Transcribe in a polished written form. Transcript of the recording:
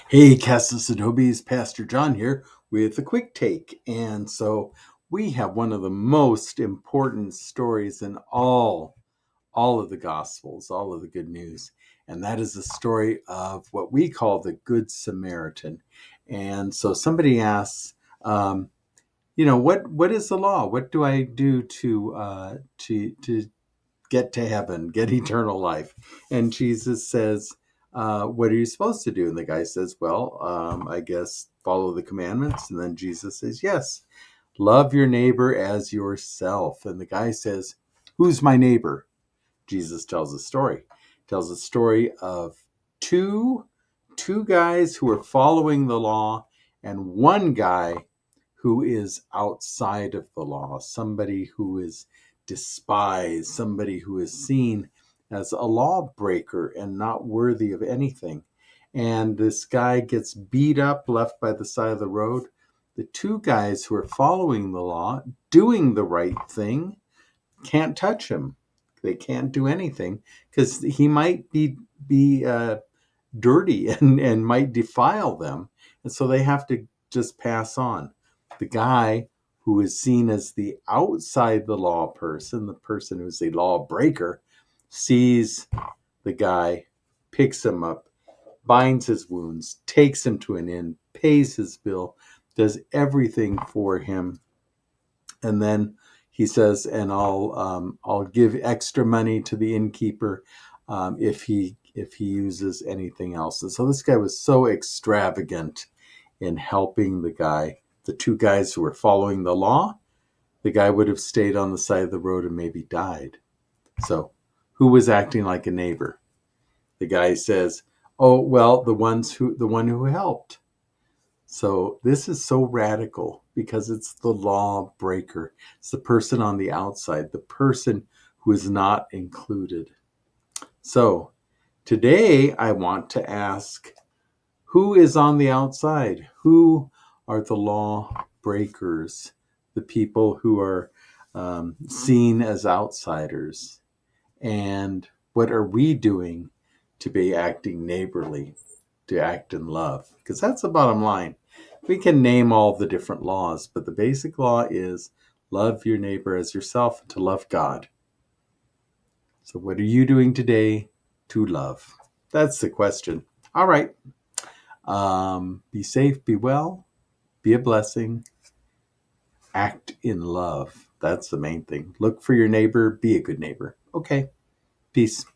Hey, Cassis Adobes, Pastor John here with a quick take. And so we have one of the most important stories in all of the Gospels, all of the good news. And that is the story of what we call the Good Samaritan. And so somebody asks, what is the law? What do I do to get to heaven, get eternal life? And Jesus says, what are you supposed to do? And the guy says, well, I guess follow the commandments. And then Jesus says, yes, love your neighbor as yourself. And the guy says, who's my neighbor? Jesus tells a story. Tells a story of two two guys who are following the law and one guy who is outside of the law, somebody who is despised, somebody who is seen as a lawbreaker and not worthy of anything. And this guy gets beat up, left by the side of the road. The two guys who are following the law, doing the right thing, can't touch him. They can't do anything because he might be dirty and might defile them. And so they have to just pass on. The guy who is seen as the outside the law person, the person who's a lawbreaker, sees the guy, picks him up, binds his wounds, takes him to an inn, pays his bill, does everything for him, and then he says, "And I'll give extra money to the innkeeper if he uses anything else." And so this guy was so extravagant in helping the two guys who were following the law. The guy would have stayed on the side of the road and maybe died. So, who was acting like a neighbor? The guy says, "Oh well, the one who helped." So this is so radical because it's the lawbreaker. It's the person on the outside, the person who is not included. So today I want to ask, who is on the outside? Who are the lawbreakers? The people who are seen as outsiders? And what are we doing to be acting neighborly, to act in love? Because that's the bottom line. We can name all the different laws, but the basic law is love your neighbor as yourself and to love God. So, what are you doing today to love? That's the question. All right. Be safe, be well, be a blessing, act in love. That's the main thing. Look for your neighbor, be a good neighbor. Okay. Peace.